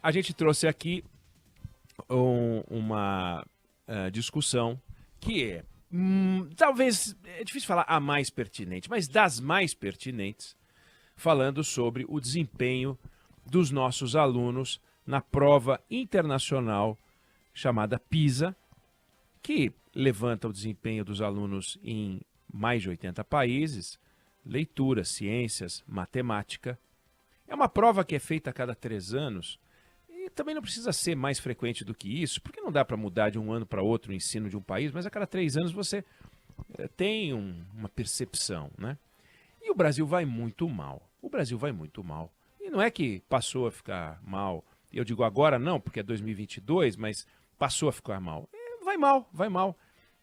a gente trouxe aqui uma discussão que é, talvez, é difícil falar a mais pertinente, mas das mais pertinentes, falando sobre o desempenho dos nossos alunos na prova internacional chamada PISA, que levanta o desempenho dos alunos em mais de 80 países, leitura, ciências, matemática. É uma prova que é feita a cada 3 anos e também não precisa ser mais frequente do que isso, porque não dá para mudar de um ano para outro o ensino de um país, mas a cada 3 anos você tem uma percepção, né? E o Brasil vai muito mal. O Brasil vai muito mal. E não é que passou a ficar mal. Eu digo agora não, porque é 2022, mas passou a ficar mal. Vai mal, vai mal.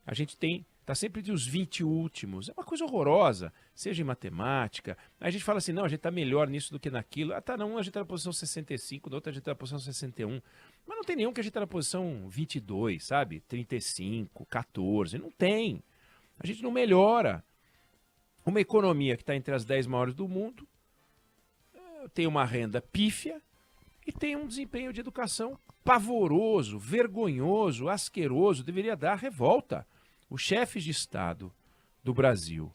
A gente está sempre entre os 20 últimos. É uma coisa horrorosa, seja em matemática. A gente fala assim, não, a gente está melhor nisso do que naquilo. Ah, tá, não, a gente está na posição 65, na outra a gente está na posição 61. Mas não tem nenhum que a gente está na posição 22, sabe? 35, 14. Não tem. A gente não melhora. Uma economia que está entre as 10 maiores do mundo, tem uma renda pífia e tem um desempenho de educação pavoroso, vergonhoso, asqueroso, deveria dar revolta. Os chefes de Estado do Brasil,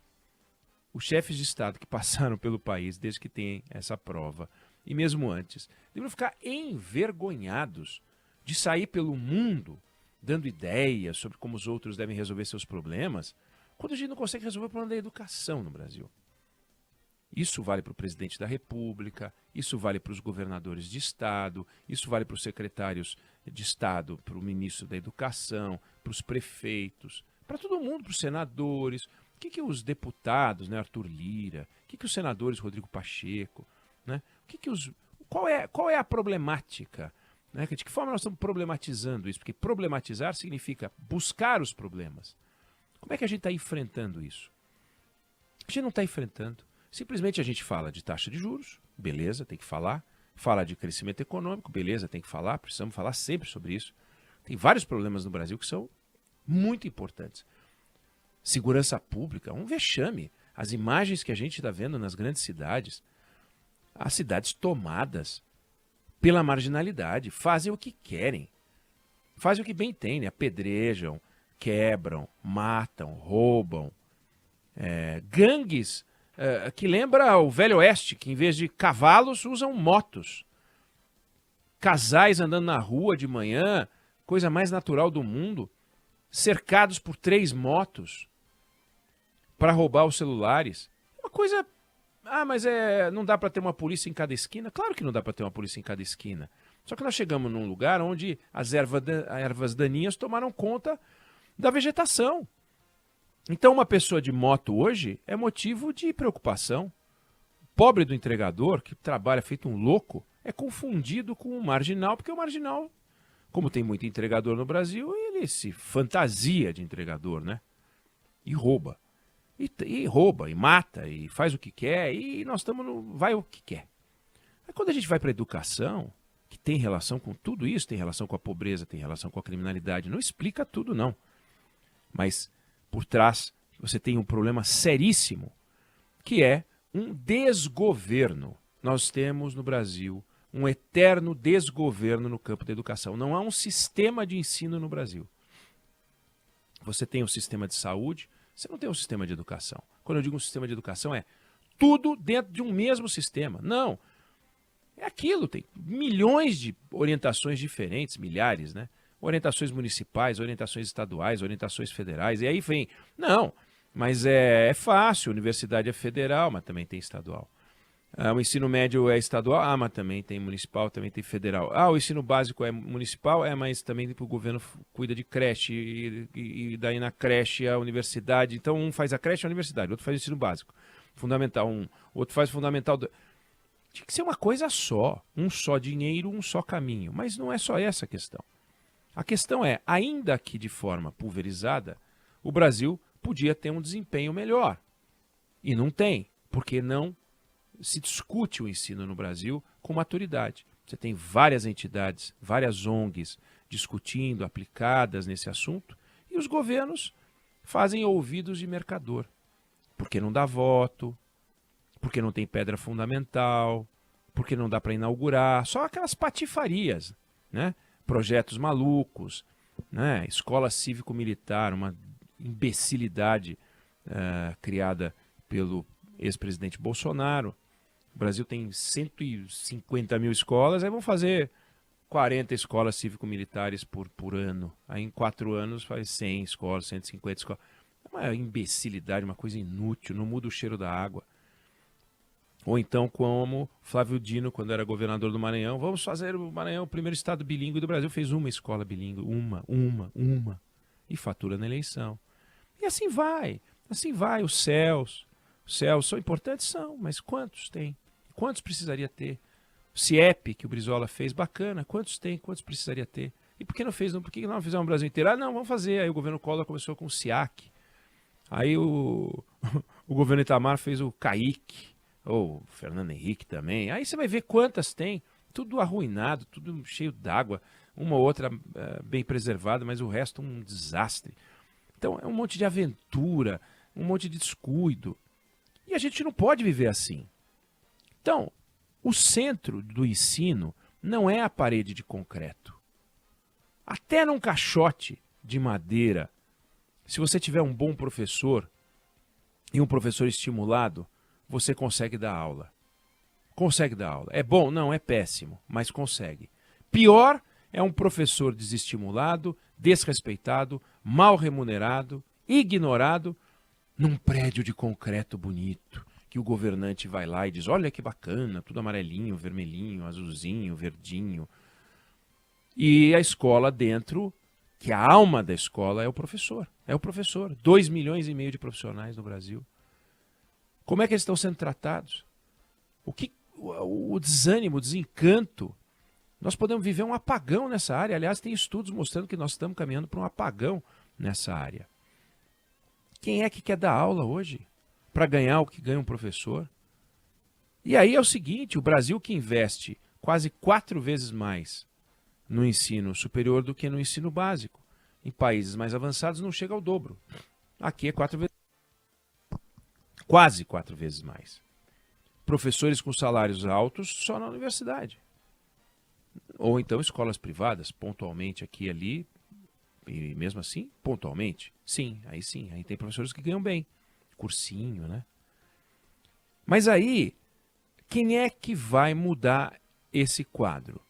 os chefes de Estado que passaram pelo país desde que tem essa prova, e mesmo antes, deveriam ficar envergonhados de sair pelo mundo dando ideias sobre como os outros devem resolver seus problemas, quando a gente não consegue resolver o problema da educação no Brasil. Isso vale para o presidente da República, isso vale para os governadores de Estado, isso vale para os secretários de Estado, para o ministro da Educação, para os prefeitos, para todo mundo, para os senadores. O que os deputados, né, Arthur Lira, o que os senadores, Rodrigo Pacheco, né, qual é a problemática? Né? De que forma nós estamos problematizando isso? Porque problematizar significa buscar os problemas. Como é que a gente está enfrentando isso? A gente não está enfrentando. Simplesmente a gente fala de taxa de juros, beleza, tem que falar. Fala de crescimento econômico, beleza, tem que falar. Precisamos falar sempre sobre isso. Tem vários problemas no Brasil que são muito importantes. Segurança pública, um vexame. As imagens que a gente está vendo nas grandes cidades, as cidades tomadas pela marginalidade, fazem o que querem. Fazem o que bem tem, né? Apedrejam, quebram, matam, roubam. Gangues que lembra o Velho Oeste, que em vez de cavalos usam motos. Casais andando na rua de manhã, coisa mais natural do mundo, cercados por 3 motos para roubar os celulares. Uma coisa... mas não dá para ter uma polícia em cada esquina? Claro que não dá para ter uma polícia em cada esquina. Só que nós chegamos num lugar onde as ervas daninhas tomaram conta da vegetação. Então uma pessoa de moto hoje é motivo de preocupação. O pobre do entregador, que trabalha feito um louco, é confundido com um marginal, porque o marginal, como tem muito entregador no Brasil, ele se fantasia de entregador, né? E rouba. E rouba, e mata, e faz o que quer, e nós estamos no vai o que quer. Aí quando a gente vai para a educação, que tem relação com tudo isso, tem relação com a pobreza, tem relação com a criminalidade, não explica tudo não. Mas por trás você tem um problema seríssimo, que é um desgoverno. Nós temos no Brasil um eterno desgoverno no campo da educação. Não há um sistema de ensino no Brasil. Você tem um sistema de saúde, você não tem um sistema de educação. Quando eu digo um sistema de educação, é tudo dentro de um mesmo sistema. Não. É aquilo, tem milhões de orientações diferentes, milhares, né? Orientações municipais, orientações estaduais, orientações federais. E aí vem, não, mas é fácil, a universidade é federal, mas também tem estadual. O ensino médio é estadual, mas também tem municipal, também tem federal. O ensino básico é municipal, mas também o governo cuida de creche, e daí na creche a universidade. Então um faz a creche e a universidade, outro faz o ensino básico, fundamental, outro faz fundamental. Tinha que ser uma coisa só, um só dinheiro, um só caminho. Mas não é só essa a questão. A questão é, ainda que de forma pulverizada, o Brasil podia ter um desempenho melhor. E não tem, porque não se discute o ensino no Brasil com maturidade. Você tem várias entidades, várias ONGs discutindo, aplicadas nesse assunto, e os governos fazem ouvidos de mercador. Porque não dá voto, porque não tem pedra fundamental, porque não dá para inaugurar, só aquelas patifarias, né? Projetos malucos, né? Escola cívico-militar, uma imbecilidade criada pelo ex-presidente Bolsonaro. O Brasil tem 150 mil escolas, aí vão fazer 40 escolas cívico-militares por ano. Aí em 4 anos faz 100 escolas, 150 escolas. É uma imbecilidade, uma coisa inútil, não muda o cheiro da água. Ou então, como Flávio Dino, quando era governador do Maranhão, vamos fazer o Maranhão o primeiro estado bilíngue do Brasil. Fez uma escola bilíngue, uma. E fatura na eleição. E assim vai, os céus. Os céus são importantes? São, mas quantos tem? Quantos precisaria ter? O CIEP, que o Brizola fez, bacana. Quantos tem? Quantos precisaria ter? E por que não fez? Por que não fizemos o Brasil inteiro? Ah, não, vamos fazer. Aí o governo Collor começou com o SIAC. Aí o governo Itamar fez o CAIC. Ou o Fernando Henrique também. Aí você vai ver quantas tem. Tudo arruinado, tudo cheio d'água. Uma ou outra bem preservada, mas o resto um desastre. Então é um monte de aventura, um monte de descuido. E a gente não pode viver assim. Então, o centro do ensino não é a parede de concreto. Até num caixote de madeira, se você tiver um bom professor e um professor estimulado, você consegue dar aula. Consegue dar aula. É bom? Não, é péssimo, mas consegue. Pior é um professor desestimulado, desrespeitado, mal remunerado, ignorado, num prédio de concreto bonito, que o governante vai lá e diz, olha que bacana, tudo amarelinho, vermelhinho, azulzinho, verdinho. E a escola dentro, que a alma da escola é o professor. É o professor. 2,5 milhões de profissionais no Brasil. Como é que eles estão sendo tratados? O desânimo, o desencanto. Nós podemos viver um apagão nessa área. Aliás, tem estudos mostrando que nós estamos caminhando para um apagão nessa área. Quem é que quer dar aula hoje para ganhar o que ganha um professor? E aí é o seguinte, o Brasil que investe quase 4 vezes mais no ensino superior do que no ensino básico. Em países mais avançados não chega ao dobro. Aqui é quase 4 vezes mais. Professores com salários altos só na universidade. Ou então escolas privadas, pontualmente aqui e ali, e mesmo assim, pontualmente. Sim, aí tem professores que ganham bem. Cursinho, né? Mas aí, quem é que vai mudar esse quadro?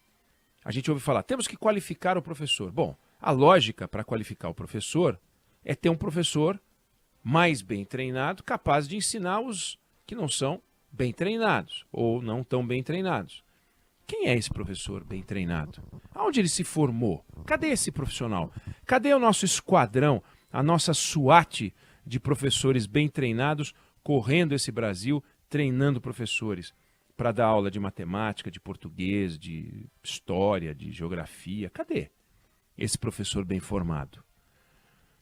A gente ouve falar, temos que qualificar o professor. Bom, a lógica para qualificar o professor é ter um professor mais bem treinado, capaz de ensinar os que não são bem treinados ou não tão bem treinados. Quem é esse professor bem treinado? Aonde ele se formou? Cadê esse profissional? Cadê o nosso esquadrão, a nossa SWAT de professores bem treinados, correndo esse Brasil, treinando professores para dar aula de matemática, de português, de história, de geografia? Cadê esse professor bem formado?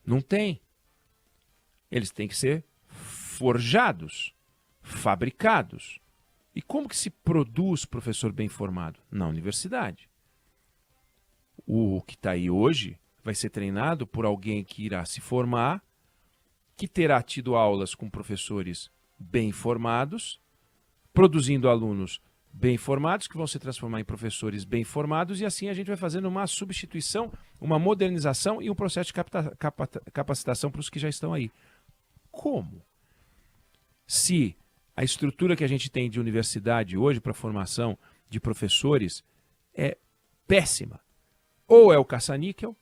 Não tem. Eles têm que ser forjados, fabricados. E como que se produz professor bem formado? Na universidade. O que está aí hoje vai ser treinado por alguém que irá se formar, que terá tido aulas com professores bem formados, produzindo alunos bem formados, que vão se transformar em professores bem formados, e assim a gente vai fazendo uma substituição, uma modernização e um processo de capacitação para os que já estão aí. Como? Se a estrutura que a gente tem de universidade hoje para formação de professores é péssima. Ou é o caça-níquel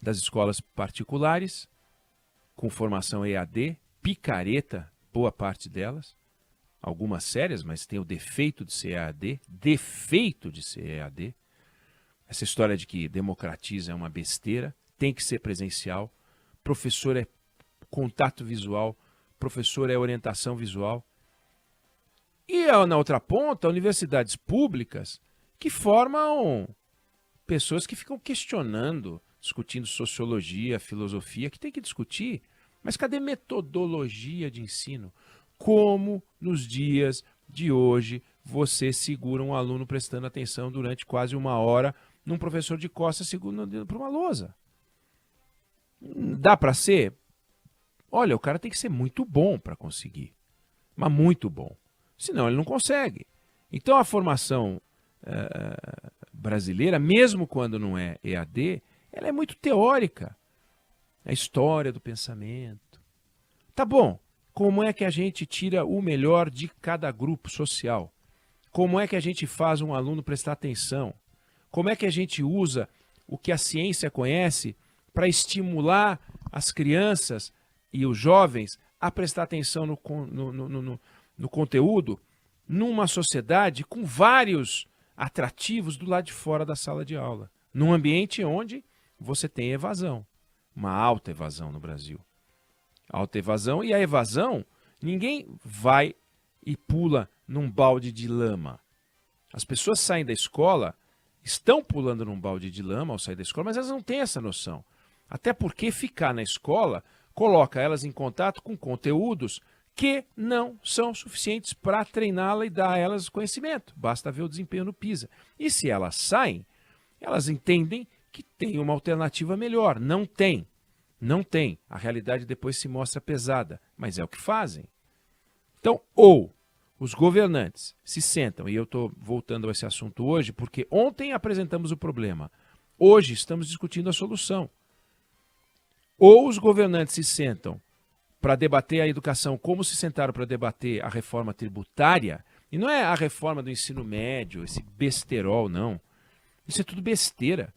das escolas particulares, com formação EAD, picareta, boa parte delas, algumas sérias, mas tem o defeito de ser EAD, Essa história de que democratiza é uma besteira, tem que ser presencial, professor é contato visual, professor é orientação visual. E na outra ponta, universidades públicas que formam pessoas que ficam questionando, discutindo sociologia, filosofia, que tem que discutir. Mas cadê metodologia de ensino? Como nos dias de hoje você segura um aluno prestando atenção durante quase 1 hora num professor de costas segurando para uma lousa? Dá para ser? Olha, o cara tem que ser muito bom para conseguir. Mas muito bom. Senão ele não consegue. Então a formação brasileira, mesmo quando não é EAD, ela é muito teórica. A história do pensamento. Tá bom, como é que a gente tira o melhor de cada grupo social? Como é que a gente faz um aluno prestar atenção? Como é que a gente usa o que a ciência conhece para estimular as crianças e os jovens a prestar atenção no conteúdo numa sociedade com vários atrativos do lado de fora da sala de aula, num ambiente onde você tem evasão, uma alta evasão no Brasil. Alta evasão, e a evasão, ninguém vai e pula num balde de lama. As pessoas saem da escola, estão pulando num balde de lama ao sair da escola, mas elas não têm essa noção. Até porque ficar na escola coloca elas em contato com conteúdos que não são suficientes para treiná-la e dar a elas conhecimento. Basta ver o desempenho no PISA. E se elas saem, elas entendem que tem uma alternativa melhor. Não tem. Não tem. A realidade depois se mostra pesada, mas é o que fazem. Então, ou os governantes se sentam, e eu estou voltando a esse assunto hoje, porque ontem apresentamos o problema, hoje estamos discutindo a solução. Ou os governantes se sentam para debater a educação como se sentaram para debater a reforma tributária, e não é a reforma do ensino médio, esse besterol, não. Isso é tudo besteira.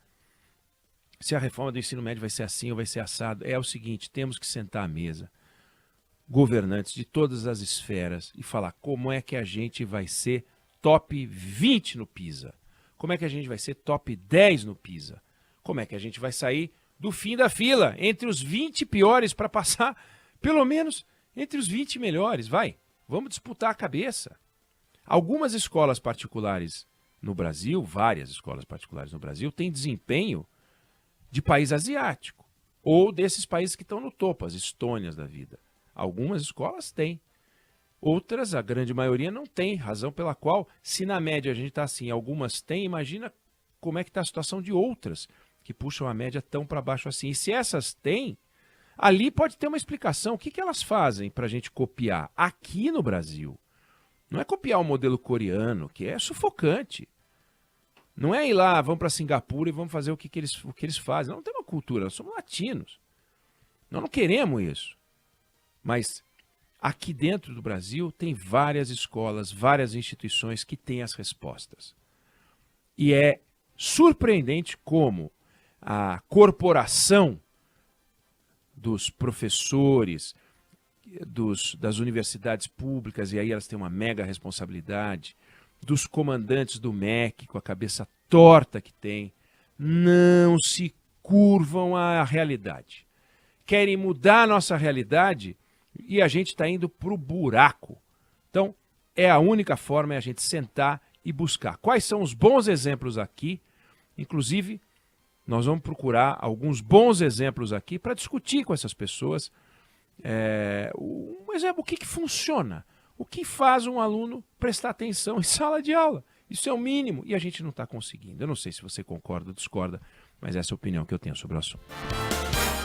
Se a reforma do ensino médio vai ser assim ou vai ser assado, é o seguinte, temos que sentar à mesa, governantes de todas as esferas, e falar como é que a gente vai ser top 20 no PISA, como é que a gente vai ser top 10 no PISA, como é que a gente vai sair do fim da fila, entre os 20 piores para passar, pelo menos, entre os 20 melhores. Vai, vamos disputar a cabeça. Algumas escolas particulares no Brasil, várias escolas particulares no Brasil, têm desempenho de país asiático, ou desses países que estão no topo, as Estônias da vida. Algumas escolas têm. Outras, a grande maioria, não tem. Razão pela qual, se na média a gente está assim, algumas têm, imagina como é que está a situação de outras que puxam a média tão para baixo assim. E se essas têm, ali pode ter uma explicação. O que, que elas fazem para a gente copiar aqui no Brasil? Não é copiar o modelo coreano, que é sufocante. Não é ir lá, vamos para Singapura e vamos fazer o que eles fazem. Não tem uma cultura, nós somos latinos. Nós não queremos isso. Mas aqui dentro do Brasil tem várias escolas, várias instituições que têm as respostas. E é surpreendente como a corporação dos professores, das universidades públicas, e aí elas têm uma mega responsabilidade, dos comandantes do MEC, com a cabeça torta que tem, não se curvam à realidade. Querem mudar a nossa realidade e a gente está indo para o buraco. Então, é a única forma, é a gente sentar e buscar. Quais são os bons exemplos aqui? Inclusive, nós vamos procurar alguns bons exemplos aqui para discutir com essas pessoas. Um exemplo, o que funciona? O que faz um aluno prestar atenção em sala de aula? Isso é o mínimo e a gente não está conseguindo. Eu não sei se você concorda ou discorda, mas essa é a opinião que eu tenho sobre o assunto.